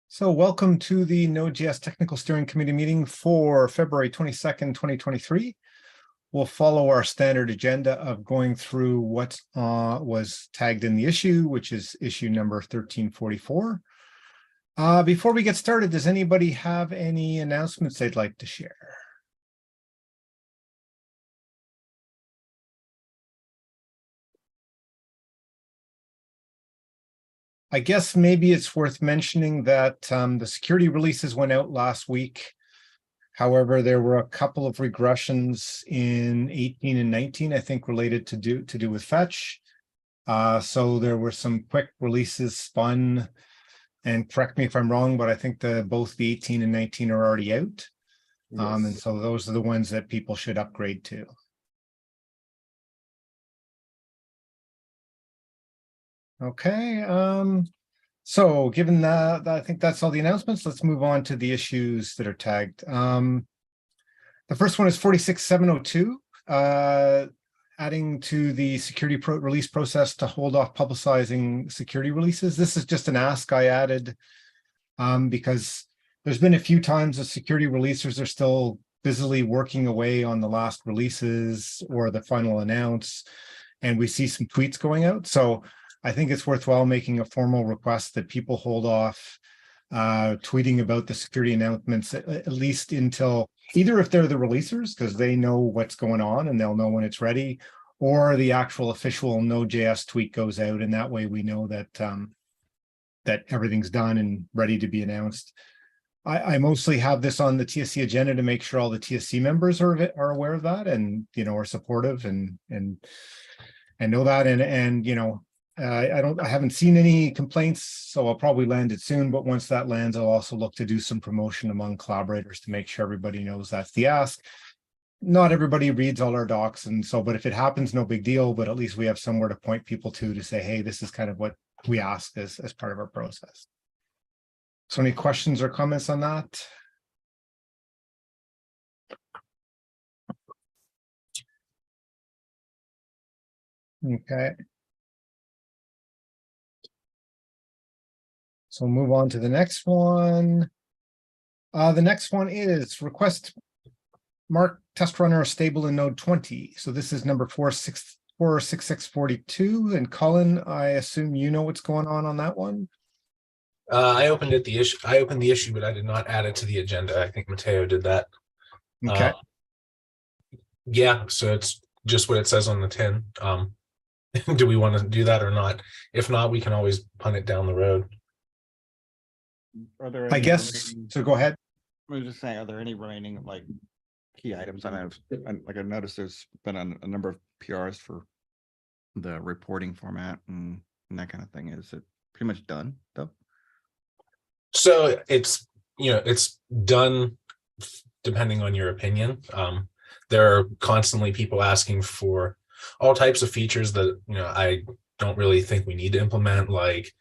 So welcome to the Node.js Technical Steering Committee meeting for February 22nd, 2023. We'll follow our standard agenda of going through what was tagged in the issue, which is issue number 1344. Before we get started, does anybody have any announcements they'd like to share? I guess maybe it's worth mentioning that the security releases went out last week. However, there were a couple of regressions in 18 and 19, I think, related to do with fetch. So there were some quick releases spun, and correct me if I'm wrong, but I think both the 18 and 19 are already out. Yes. And so those are the ones that people should upgrade to. Okay. So given that, I think that's all the announcements. Let's move on to the issues that are tagged. The first one is 46702, adding to the security release process to hold off publicizing security releases. This is just an ask I added because there's been a few times the security releasers are still busily working away on the last releases or the final announce, and we see some tweets going out. So I think it's worthwhile making a formal request that people hold off tweeting about the security announcements at least until either if they're the releasers, because they know what's going on and they'll know when it's ready, or the actual official Node.js tweet goes out, and that way we know that that everything's done and ready to be announced. I mostly have this on the TSC agenda to make sure all the TSC members are aware of that and are supportive and know that and I haven't seen any complaints, so I'll probably land it soon. But once that lands, I'll also look to do some promotion among collaborators to make sure everybody knows that's the ask. Not everybody reads all our docs, and so, but if it happens, no big deal. But at least we have somewhere to point people to say, hey, this is kind of what we ask as part of our process. So any questions or comments on that? Okay. So we'll move on to the next one. The next one is request mark test runner stable in node 20. So this is number 46642. And Colin, I assume you know what's going on that one. I opened the issue, but I did not add it to the agenda. I think Mateo did that. Okay. Yeah, so it's just what it says on the tin. Do we want to do that or not? If not, we can always punt it down the road. Are there I guess so. Go ahead. I was just saying, are there any remaining key items? I've noticed there's been a number of PRs for the reporting format and that kind of thing. Is it pretty much done though? So it's done depending on your opinion. There are constantly people asking for all types of features that I don't really think we need to implement, like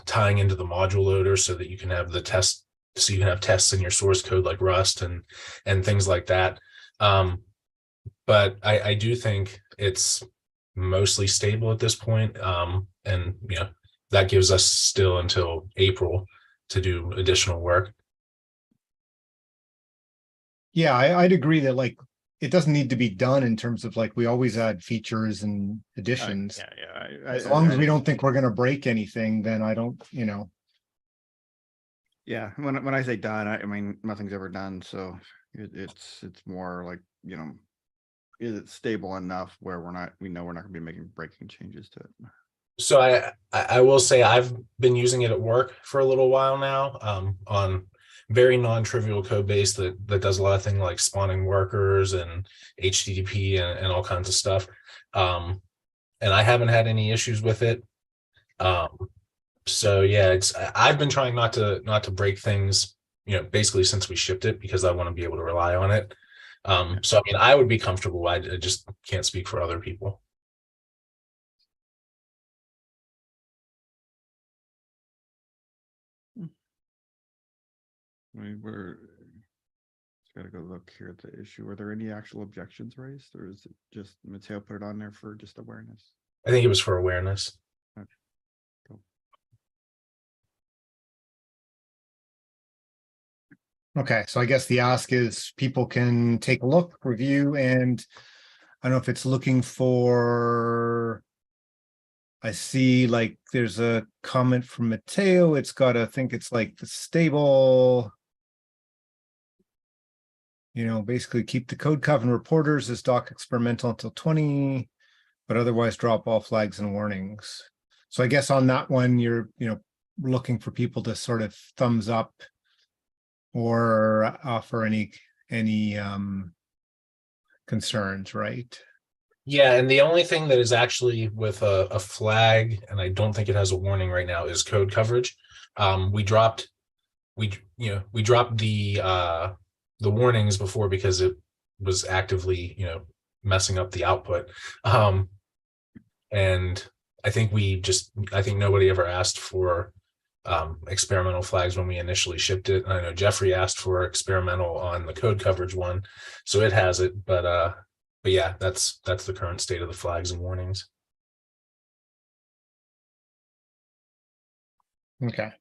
tying into the module loader so that you can have the test, so you can have tests in your source code like Rust and things like that. But I do think it's mostly stable at this point, and that gives us still until April to do additional work. Yeah, I'd agree that it doesn't need to be done in terms of we always add features and additions. As long as we don't think we're going to break anything, then I don't, Yeah, when I say done, I mean nothing's ever done. So it's more is it stable enough where we know we're not going to be making breaking changes to it? So I will say I've been using it at work for a little while now, on very non-trivial code base that does a lot of things like spawning workers and HTTP and all kinds of stuff. And I haven't had any issues with it. So yeah, I've been trying not to break things, basically since we shipped it, because I want to be able to rely on it. So I mean, I would be comfortable. I just can't speak for other people. We're just got to go look here at the issue. Were there any actual objections raised, or is it just Mateo put it on there for just awareness? I think it was for awareness. Okay. Cool. Okay, so I guess the ask is people can take a look, review, and I don't know if it's looking for. I see like there's a comment from Mateo. It's got I think it's like the stable. Basically keep the code coven reporters as doc experimental until 20, but otherwise drop all flags and warnings. So I guess on that one, you're, looking for people to sort of thumbs up or offer any concerns, right? Yeah, and the only thing that is actually with a flag, and I don't think it has a warning right now, is code coverage. We dropped the warnings before because it was actively, messing up the output. And I think nobody ever asked for experimental flags when we initially shipped it. I know Jeffrey asked for experimental on the code coverage one, so it has it, but yeah, that's the current state of the flags and warnings. Okay.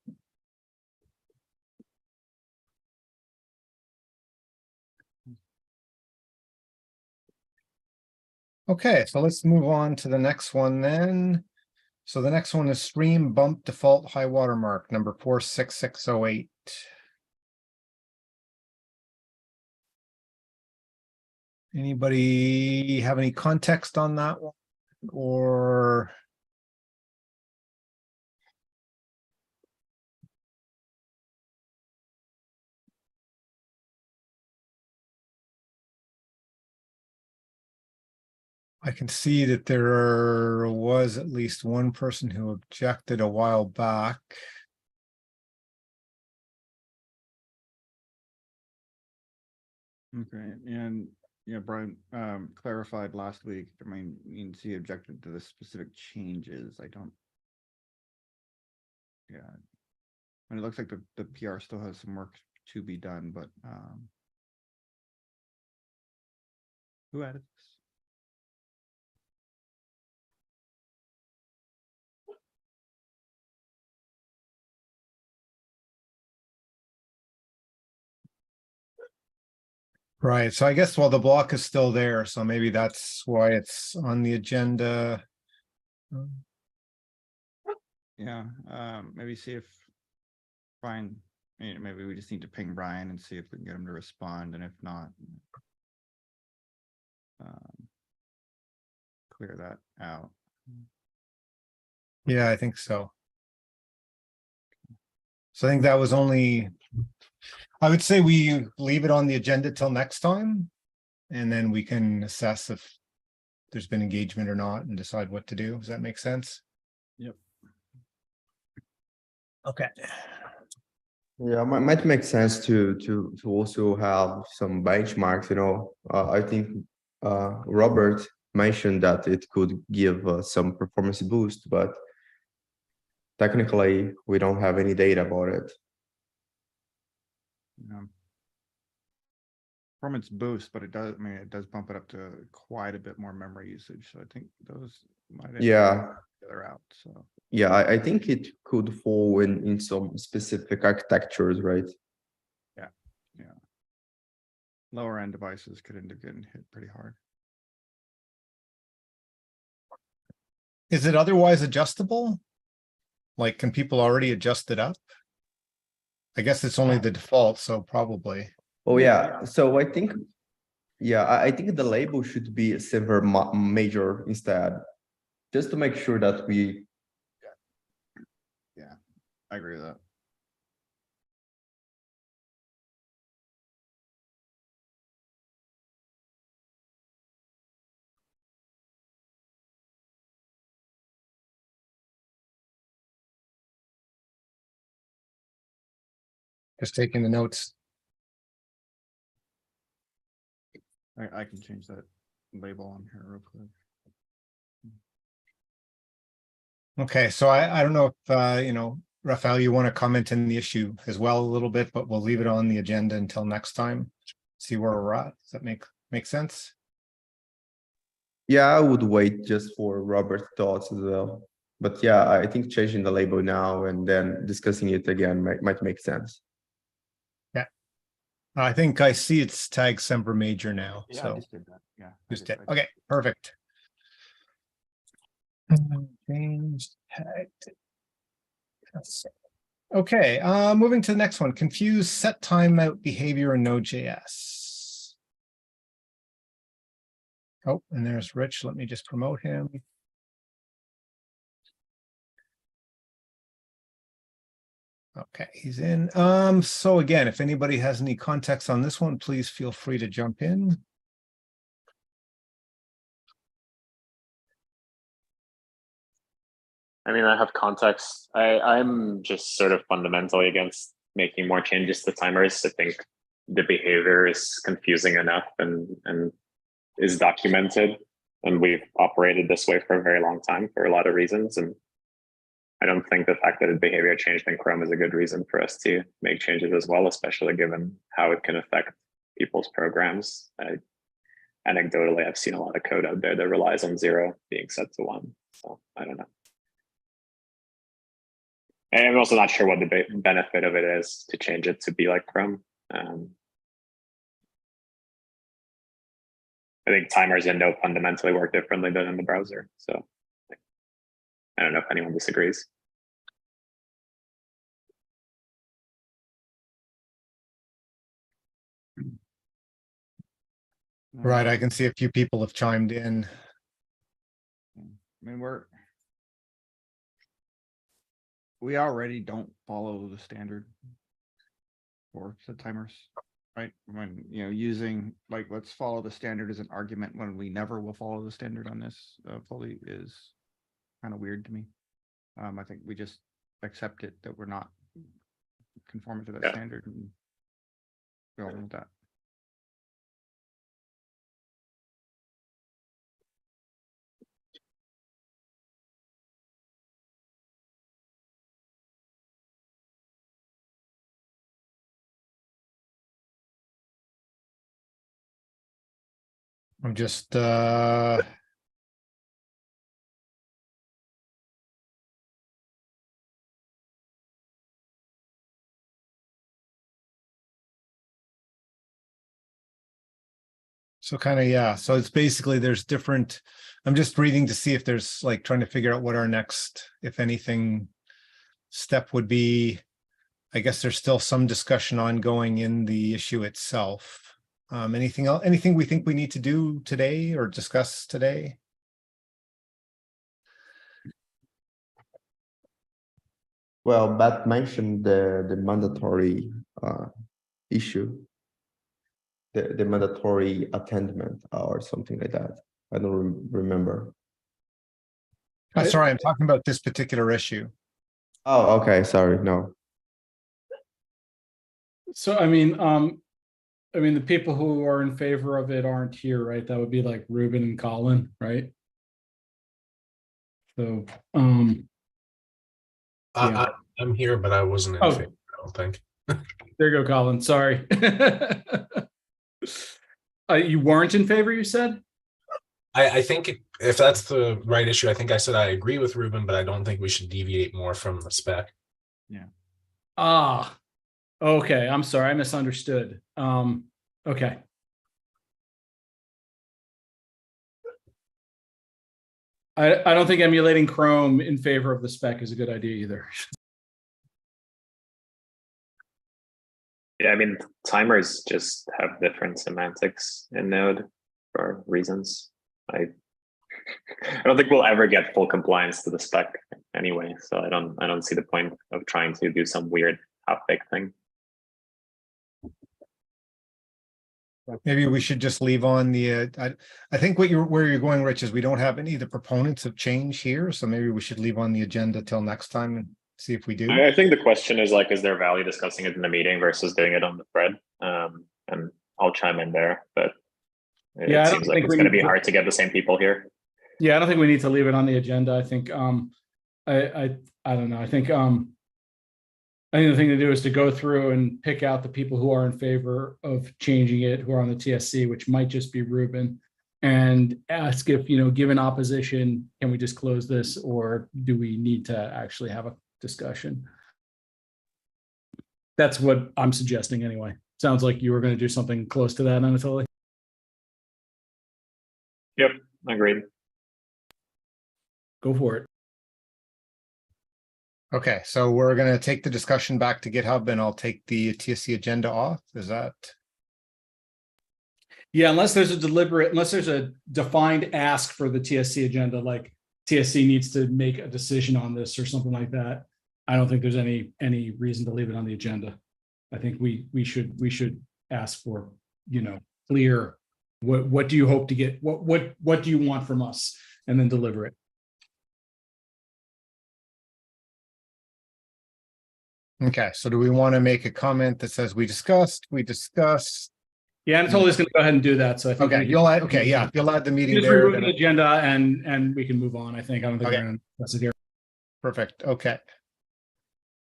Okay, so let's move on to the next one then. So the next one is stream bump default high water mark number 46608. Anybody have any context on that one? Or I can see that there was at least one person who objected a while back. Okay, and Brian clarified last week. I mean, you can see objected to the specific changes. I don't. Yeah, and it looks like the PR still has some work to be done, but who added this? Right, so I guess while the block is still there, so maybe that's why it's on the agenda. Yeah, maybe see if Brian, maybe we just need to ping Brian and see if we can get him to respond, and if not, clear that out. Yeah, I think so. So I think that was only, I would say we leave it on the agenda till next time. And then we can assess if there's been engagement or not and decide what to do. Does that make sense? Yep. Okay. Yeah, might make sense to also have some benchmarks. I think Robert mentioned that it could give some performance boost, but technically we don't have any data about it. Performance boost, but it does. I mean, it does bump it up to quite a bit more memory usage. So I think those might Yeah. they're out. So yeah, I think it could fall in some specific architectures, right? yeah, lower end devices could end up getting hit pretty hard. Is it otherwise adjustable? Like, can people already adjust it up? I guess it's only the default, so probably. Oh yeah, so I think, yeah, I think the label should be silver major instead, just to make sure that we. Yeah, I agree with that. Just taking the notes. I can change that label on here real quick. Okay, so I don't know if Raphael, you want to comment in the issue as well a little bit, but we'll leave it on the agenda until next time. See where we're at. Does that make sense? Yeah, I would wait just for Robert's thoughts as well. But yeah, I think changing the label now and then discussing it again might make sense. Yeah. I think I see it's tagged Semper Major now, Yeah, I so just did that. Yeah. I just just- did. Okay, perfect. Change tagged. Okay, moving to the next one. Confuse set timeout behavior in Node.js. Oh, and there's Rich. Let me just promote him. Okay, he's in. So again, if anybody has any context on this one, please feel free to jump in. I mean, I have context. I'm just sort of fundamentally against making more changes to timers. I think the behavior is confusing enough and is documented. And we've operated this way for a very long time for a lot of reasons. And I don't think the fact that the behavior changed in Chrome is a good reason for us to make changes as well, especially given how it can affect people's programs. Anecdotally, I've seen a lot of code out there that relies on 0 being set to 1. So I don't know. And I'm also not sure what the benefit of it is to change it to be like Chrome. I think timers in Node fundamentally work differently than in the browser. So I don't know if anyone disagrees. Right, I can see a few people have chimed in. I mean, we already don't follow the standard for set timers, right? When, you know, using like, let's follow the standard as an argument when we never will follow the standard on this fully is kind of weird to me. I think we just accept it that we're not conforming to that standard and go on with that. I'm just so kind of, yeah. So it's basically there's different, I'm just reading to see if there's like trying to figure out what our next, if anything, step would be. I guess there's still some discussion ongoing in the issue itself. Anything else, anything we think we need to do today or discuss today? Well, Bat mentioned the mandatory issue, the mandatory attendment or something like that. I don't remember. Sorry, I'm talking about this particular issue. Oh, okay. Sorry, no. So I mean, the people who are in favor of it aren't here, right? That would be like Ruben and Colin, right? So, yeah. I'm here, but I wasn't in favor, I don't think. There you go, Colin. Sorry. You weren't in favor, you said? I think if that's the right issue, I think I said I agree with Ruben, but I don't think we should deviate more from the spec. Yeah. Ah, okay. I'm sorry. I misunderstood. Okay. I don't think emulating Chrome in favor of the spec is a good idea either. Yeah, I mean, timers just have different semantics in Node for reasons. I don't think we'll ever get full compliance to the spec anyway, so I don't see the point of trying to do some weird half-baked thing. Maybe we should just leave on the, I think where you're going, Rich, is we don't have any of the proponents of change here. So maybe we should leave on the agenda till next time and see if we do. I think the question is like, is there value discussing it in the meeting versus doing it on the thread? And I'll chime in there, but it seems like it's going to be hard to get the same people here. Yeah, I don't think we need to leave it on the agenda. I think, I don't know. I think the thing to do is to go through and pick out the people who are in favor of changing it, who are on the TSC, which might just be Ruben, and ask if, given opposition, can we just close this, or do we need to actually have a discussion? That's what I'm suggesting anyway. sounds like you were going to do something close to that, Anatoly. Yep, agreed. Go for it. Okay, so we're gonna take the discussion back to GitHub and I'll take the TSC agenda off. Is that? Yeah, unless there's a defined ask for the TSC agenda, like TSC needs to make a decision on this or something like that. I don't think there's any reason to leave it on the agenda. I think we should ask for, clear, what do you hope to get? What do you want from us? And then deliver it. Okay, so do we want to make a comment that says we discussed? Yeah, Anatoly's going to go ahead and do that. So I think Okay, you'll add the meeting just there. remove the agenda and we can move on. I think. I don't think Okay. we're going to press it here. Perfect. Okay.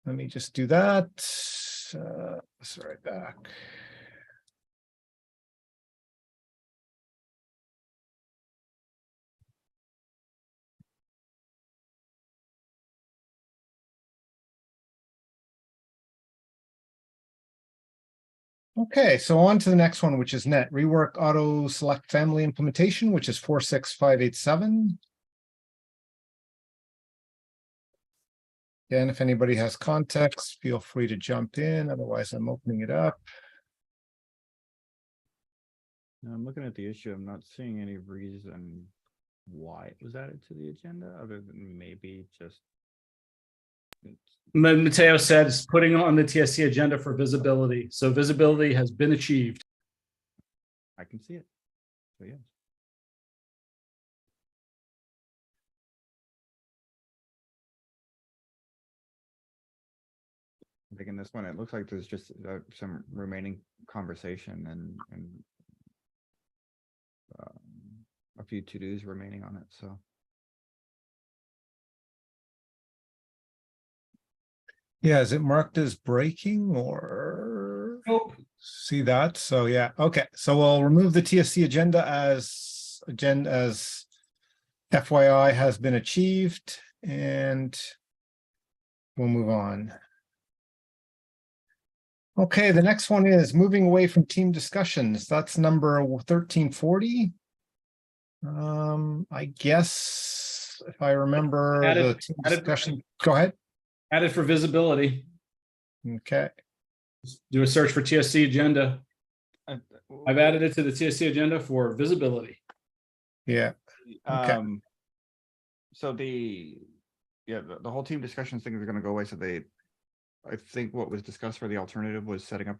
Let me just do that. Sorry, back. Okay, so on to the next one, which is net rework auto select family implementation, which is 46587. Again, if anybody has context, feel free to jump in. Otherwise, I'm opening it up. I'm looking at the issue. I'm not seeing any reason why it was added to the agenda, other than maybe just. Mateo said it's putting on the TSC agenda for visibility. So visibility has been achieved. I can see it. So yes. I think in this one, it looks like there's just some remaining conversation and a few to-dos remaining on it. So. Yeah, is it marked as breaking or? Nope. See that? So yeah, okay. So we'll remove the TSC agenda as FYI has been achieved, and we'll move on. Okay, the next one is moving away from team discussions. That's number 1340. I guess if I remember the team discussion, go ahead. Added for visibility. Okay. Do a search for TSC agenda. I've added it to the TSC agenda for visibility. Yeah. Okay. So the whole team discussions thing is going to go away. So I think what was discussed for the alternative was setting up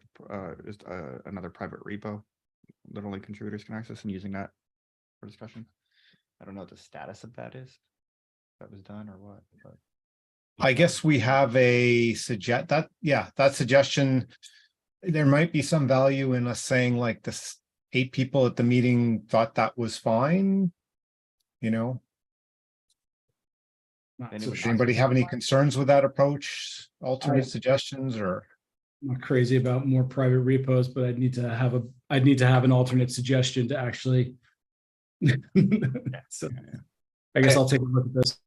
just another private repo that only contributors can access and using that for discussion. I don't know what the status of that is. If that was done or what? But. I guess we have a that suggestion. There might be some value in us saying like this 8 people at the meeting thought that was fine. Not Anybody- so Does sure. anybody have any concerns with that approach? Alternate suggestions or? I'm not crazy about more private repos, but I'd need to have an alternate suggestion to actually. So I guess I'll take a look at this.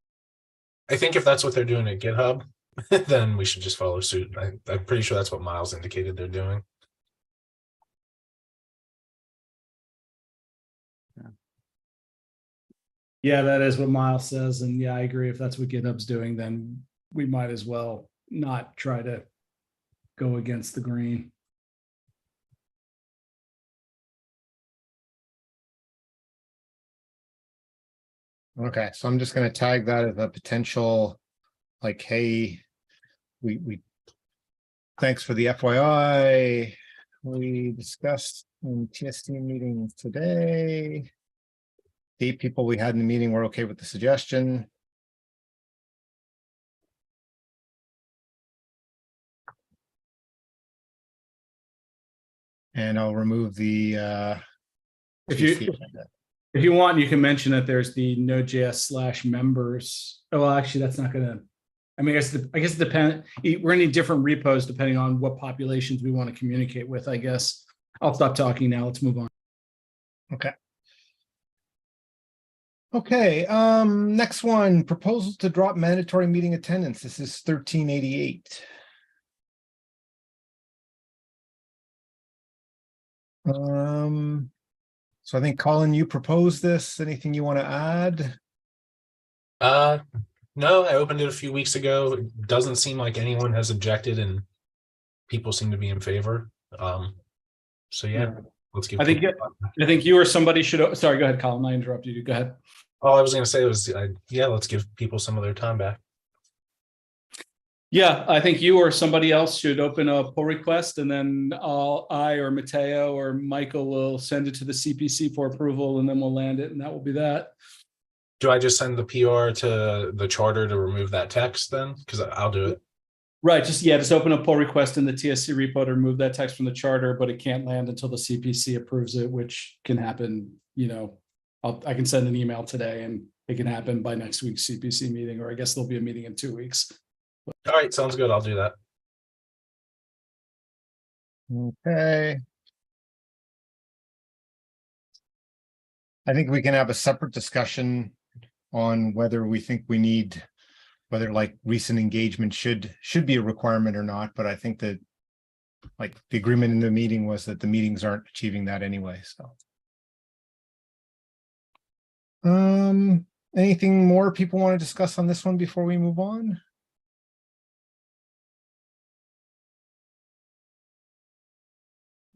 I think if that's what they're doing at GitHub, then we should just follow suit. I'm pretty sure that's what Miles indicated they're doing. Yeah, that is what Miles says. And yeah, I agree. If that's what GitHub's doing, then we might as well not try to go against the grain. Okay, so I'm just going to tag that as a potential, like, hey, we thanks for the FYI. We discussed in TST meetings today. 8 people we had in the meeting were okay with the suggestion. And I'll remove the If TSC you agenda. if you want, you can mention that there's the Node.js/members. Oh, well, actually, that's not gonna. I mean, I guess it depends. We're gonna need different repos depending on what populations we want to communicate with. I guess I'll stop talking now. Let's move on. Okay. Okay, next one, proposal to drop mandatory meeting attendance. This is 1388. So I think Colin, you proposed this. Anything you want to add? No, I opened it a few weeks ago. It doesn't seem like anyone has objected, and people seem to be in favor. So yeah, let's give. I think you or somebody should. Sorry, go ahead, Colin. I interrupted you. Go ahead. All I was going to say was, yeah, let's give people some of their time back. Yeah, I think you or somebody else should open a pull request, and then I or Mateo or Michael will send it to the CPC for approval, and then we'll land it, and that will be that. Do I just send the PR to the charter to remove that text then? Because I'll do it. Right, just open a pull request in the TSC repo to remove that text from the charter, but it can't land until the CPC approves it, which can happen, I can send an email today and it can happen by next week's CPC meeting, or I guess there'll be a meeting in 2 weeks. All right, sounds good. I'll do that. Okay. I think we can have a separate discussion on whether we think we need, whether like recent engagement should be a requirement or not. But I think that like the agreement in the meeting was that the meetings aren't achieving that anyway. So anything more people want to discuss on this one before we move on?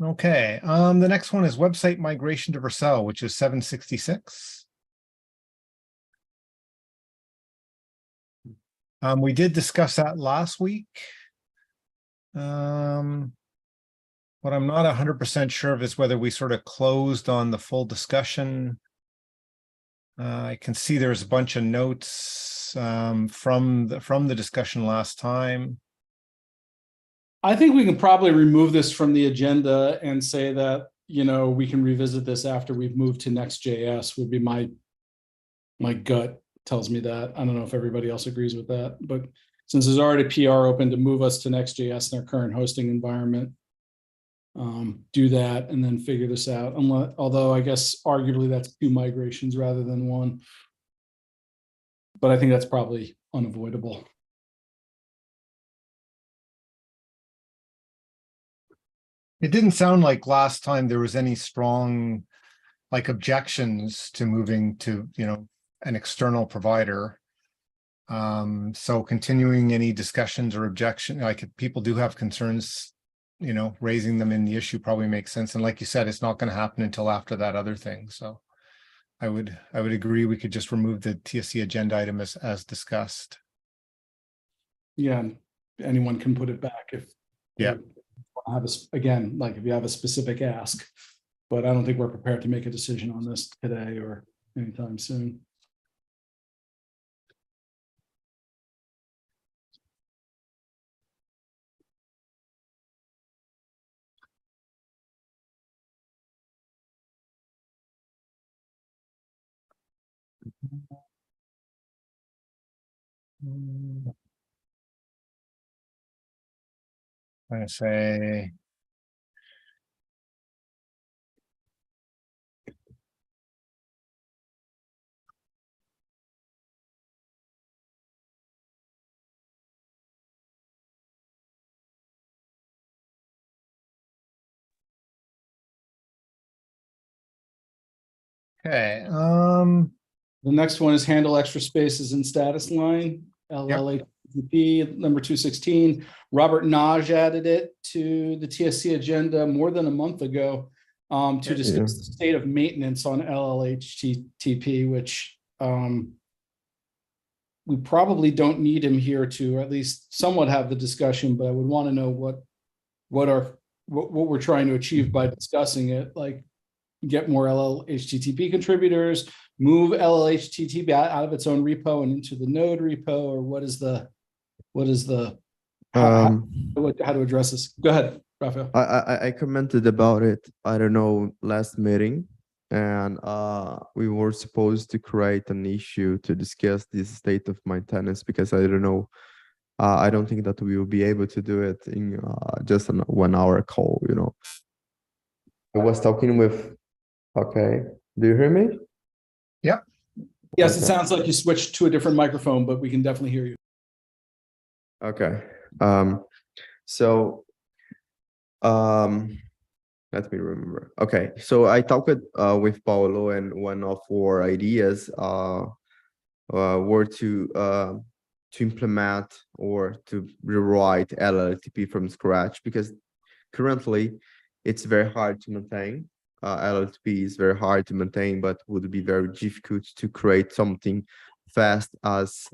Okay, the next one is website migration to Vercel, which is 766. We did discuss that last week. What I'm not 100% sure of is whether we sort of closed on the full discussion. I can see there's a bunch of notes from the discussion last time. I think we can probably remove this from the agenda and say that, we can revisit this after we've moved to Next.js would be my gut tells me that. I don't know if everybody else agrees with that, but since there's already PR open to move us to Next.js in our current hosting environment, do that and then figure this out. Although I guess arguably that's 2 migrations rather than 1. But I think that's probably unavoidable. It didn't sound like last time there was any strong like objections to moving to, an external provider. So continuing any discussions or objection, like if people do have concerns, raising them in the issue probably makes sense. And like you said, it's not going to happen until after that other thing. So I would agree we could just remove the TSC agenda item as discussed. Yeah, anyone can put it back if again, like if you have a specific ask, but I don't think we're prepared to make a decision on this today or anytime soon. I say. Okay. The next one is handle extra spaces in status line, LLHTTP number 216. Robert Naj added it to the TSC agenda more than a month ago to discuss the state of maintenance on LLHTTP, which we probably don't need him here to at least somewhat have the discussion, but I would want to know what we're trying to achieve by discussing it, like get more LLHTTP contributors, move LLHTTP out of its own repo and into the node repo, or how to address this? Go ahead, Raphael. I commented about it, I don't know, last meeting, and we were supposed to create an issue to discuss this state of maintenance, because I don't know, I don't think that we will be able to do it in just a 1 hour call, I was talking with, okay, do you hear me? Yep. Yes, Okay. It sounds like you switched to a different microphone, but we can definitely hear you. Okay. Let me remember. Okay, so I talked with Paulo, and one of our ideas were to implement or to rewrite LLTP from scratch, because currently it's very hard to maintain. LLTP is very hard to maintain, but would be very difficult to create something fast as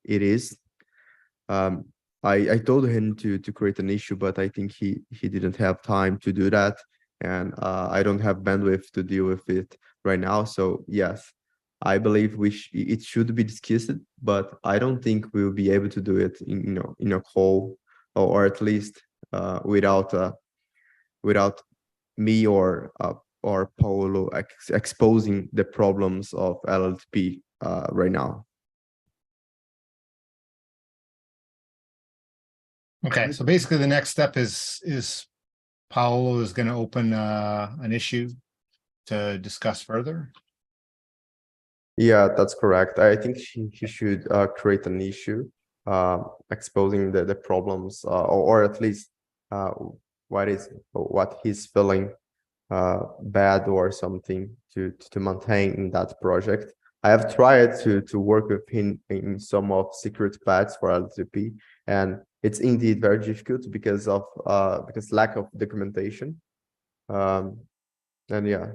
it is. I told him to create an issue, but I think he didn't have time to do that, and I don't have bandwidth to deal with it right now. So yes, I believe it should be discussed, but I don't think we'll be able to do it in a call, or at least without me or Paulo exposing the problems of LLTP right now. Okay, so basically the next step is Paolo is going to open an issue to discuss further. Yeah, that's correct. I think he should create an issue exposing the problems, or at least what he's feeling bad or something to maintain in that project. I have tried to work with him in some of secret paths for LTP, and it's indeed very difficult because lack of documentation. And yeah.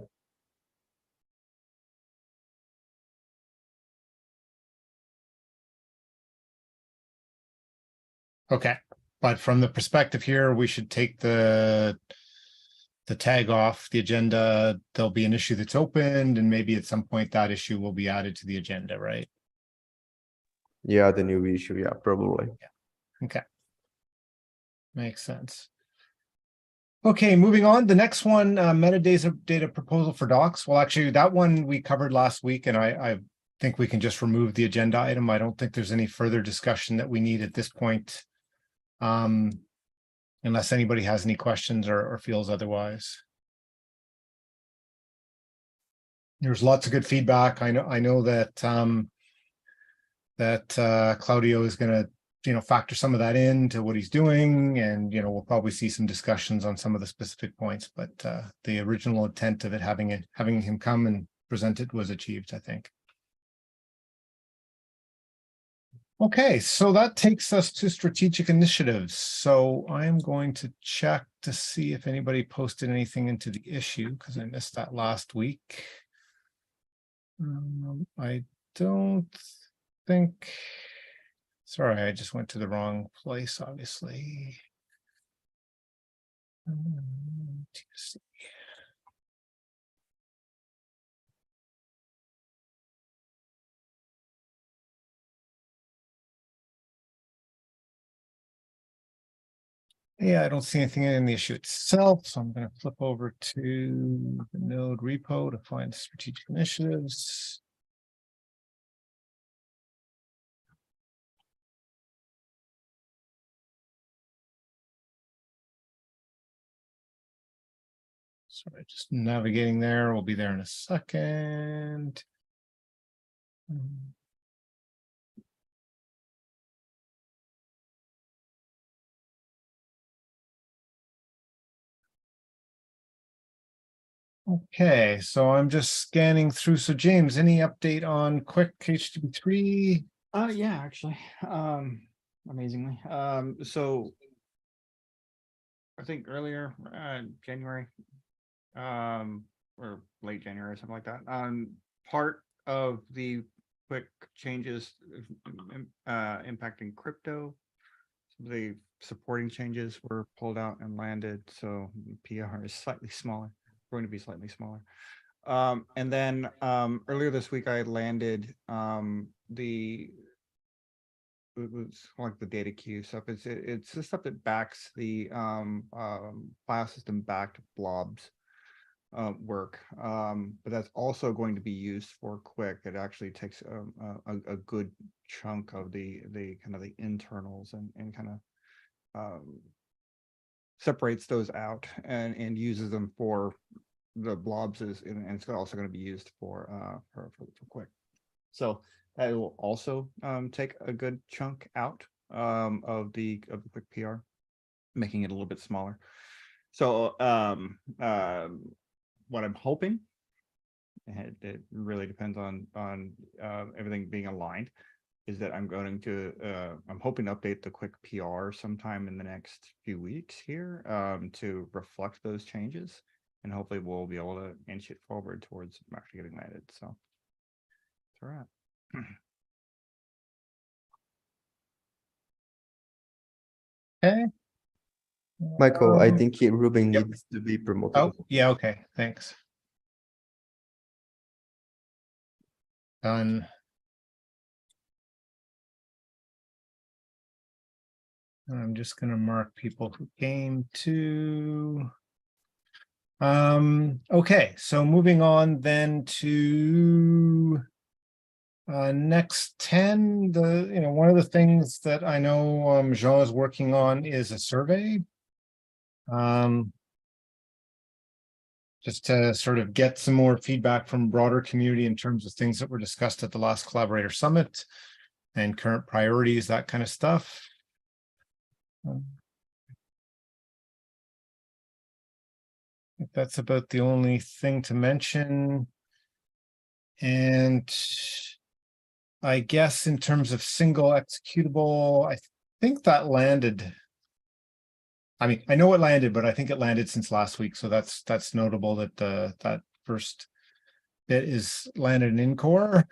Okay, but from the perspective here, we should take the tag off the agenda. There'll be an issue that's opened, and maybe at some point that issue will be added to the agenda, right? Yeah, the new issue. Yeah, probably. Okay. Makes sense. Okay, moving on. The next one, metadata data proposal for docs. Well, actually, that one we covered last week, and I think we can just remove the agenda item. I don't think there's any further discussion that we need at this point. Unless anybody has any questions or feels otherwise. There's lots of good feedback. I know that Claudio is going to factor some of that into what he's doing, and we'll probably see some discussions on some of the specific points, but the original intent of it having him come and present it was achieved, I think. Okay, so that takes us to strategic initiatives. So I'm going to check to see if anybody posted anything into the issue, because I missed that last week. I don't think, sorry, I just went to the wrong place, obviously. Yeah, I don't see anything in the issue itself, so I'm going to flip over to the node repo to find strategic initiatives. Sorry, just navigating there. We'll be there in a second. Okay, so I'm just scanning through. So James, any update on Quick HTTP3? Yeah, actually, amazingly. So I think earlier, January, or late January or something like that. Part of the quick changes impacting crypto, the supporting changes were pulled out and landed, so PR is slightly smaller, going to be slightly smaller. And then earlier this week, I landed it was like the data queue stuff. It's the stuff that backs the file system backed blobs work, but that's also going to be used for Quick. It actually takes a good chunk of the kind of the internals and kind of separates those out and uses them for the blobs, and it's also going to be used for Quick. So that will also take a good chunk out of the Quick PR, making it a little bit smaller. So what I'm hoping, and it really depends on everything being aligned, is that I'm going to I'm hoping to update the quick PR sometime in the next few weeks here to reflect those changes, and hopefully we'll be able to inch it forward towards actually getting landed. So that's where we're at. Okay. Michael, I Um, think Ruben yep. needs to be promoted. Oh, yeah, okay, thanks. Done. I'm just gonna mark people who came to. Okay, so moving on then to next 10, one of the things that I know Jean is working on is a survey. Just to sort of get some more feedback from broader community in terms of things that were discussed at the last Collaborator Summit and current priorities, that kind of stuff. I think that's about the only thing to mention. And I guess in terms of single executable, I think that landed. I mean, I know it landed, but I think it landed since last week. So that's notable that that first bit is landed in core.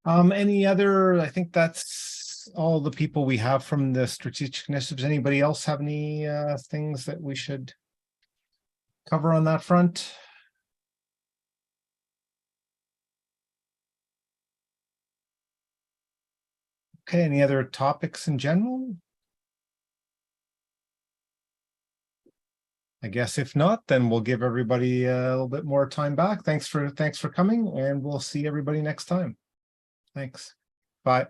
Any other, I think that's all the people we have from the strategic initiatives. Anybody else have any things that we should cover on that front? Okay, any other topics in general? I guess if not, then we'll give everybody a little bit more time back. Thanks for coming, and we'll see everybody next time. Thanks. Bye.